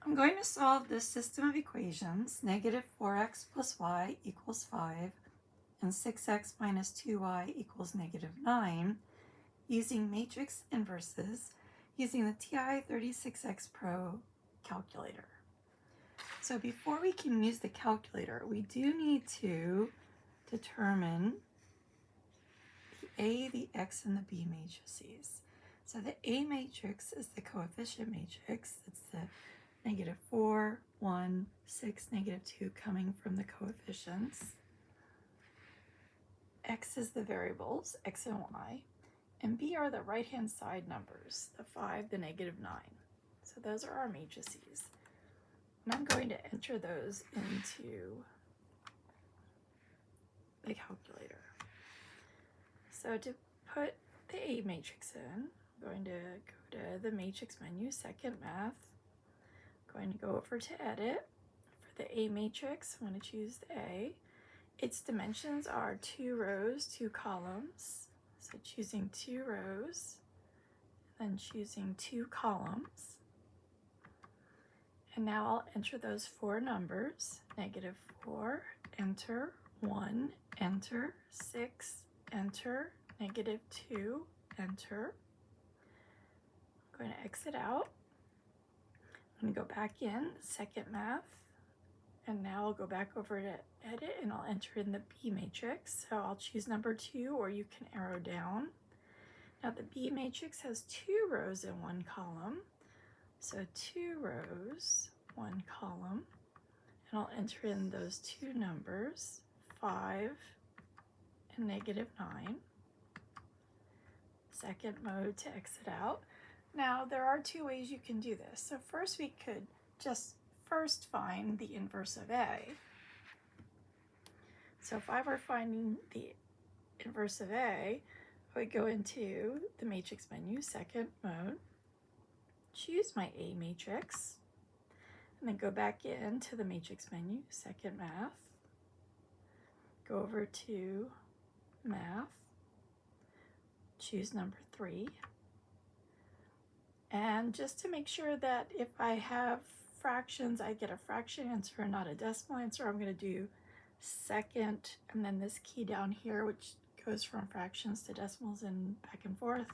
I'm going to solve this system of equations, negative 4x plus y equals 5 and 6x minus 2y equals negative 9, using matrix inverses using the TI36X Pro calculator. So before we can use the calculator, we do need to determine the A, the X, and the B matrices. So the A matrix is the coefficient matrix. It's the negative 4, 1, 6, negative 2 coming from the coefficients. X is the variables, X and Y. And B are the right-hand side numbers, the 5, the negative 9. So those are our matrices. And I'm going to enter those into the calculator. So to put the A matrix in, I'm going to go to the matrix menu, second math. I'm going to go over to edit. For the A matrix, I'm going to choose the A. Its dimensions are 2 rows, 2 columns. So choosing 2 rows, then choosing 2 columns. And now I'll enter those 4 numbers, negative 4, enter, 1, enter, 6, enter, negative 2, enter. I'm going to exit out. I'm going to go back in, second math, and now I'll go back over to edit and I'll enter in the B matrix. So I'll choose number 2, or you can arrow down. Now the B matrix has 2 rows and 1 column. So 2 rows, 1 column, and I'll enter in those 2 numbers, 5 and negative 9. Second mode to exit out. Now there are 2 ways you can do this. So first we could just first find the inverse of A. So if I were finding the inverse of A, I would go into the matrix menu, second mode, choose my A matrix, and then go back into the matrix menu, second math, go over to math, choose number 3, and just to make sure that if I have fractions, I get a fraction answer and not a decimal answer, I'm going to do second and then this key down here, which goes from fractions to decimals and back and forth.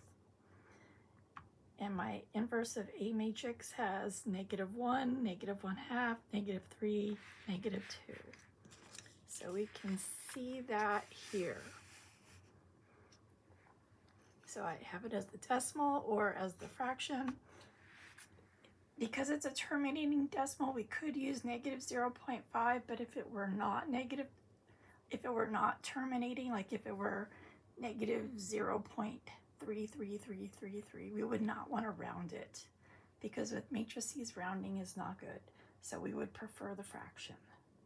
And my inverse of A matrix has negative 1, negative 1/2, negative 3, negative 2. So we can see that here. So I have it as the decimal or as the fraction. Because it's a terminating decimal, we could use negative 0.5, but if it were not negative, if it were not terminating, like if it were negative 0.33333, we would not want to round it, because with matrices, rounding is not good. So we would prefer the fraction.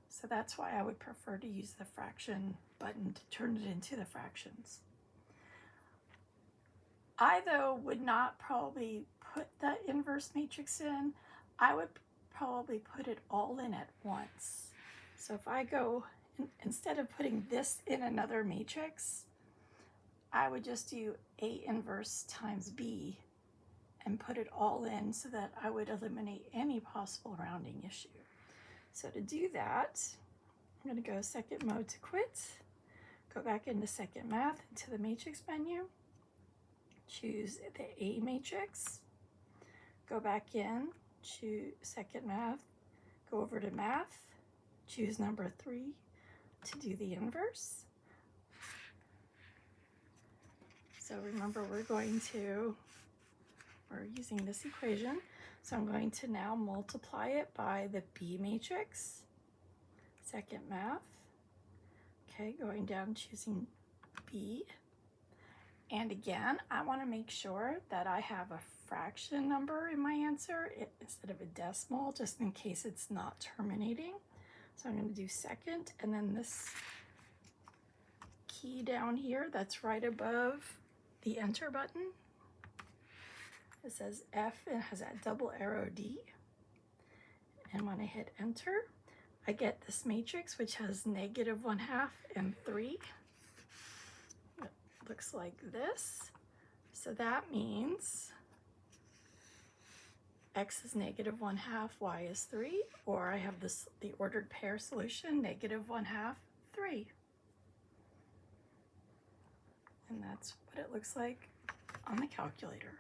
So that's why I would prefer to use the fraction button to turn it into the fractions. I, though, would not probably put the inverse matrix in. I would probably put it all in at once. So if I go, instead of putting this in another matrix, I would just do A inverse times B and put it all in so that I would eliminate any possible rounding issue. So to do that, I'm going to go second mode to quit, go back into second math, into the matrix menu, choose the A matrix, go back in, choose second math, go over to math, choose number 3 to do the inverse. So remember, we're using this equation. So I'm going to now multiply it by the B matrix, second math. Okay, going down, choosing B. And again, I want to make sure that I have a fraction number in my answer instead of a decimal, just in case it's not terminating. So I'm going to do second, and then this key down here that's right above the enter button. It says F and has that double arrow D. And when I hit enter, I get this matrix which has negative 1/2 and 3. It looks like this. So that means x is -1/2, y is 3, or I have the ordered pair solution, -1/2, 3. And that's what it looks like on the calculator.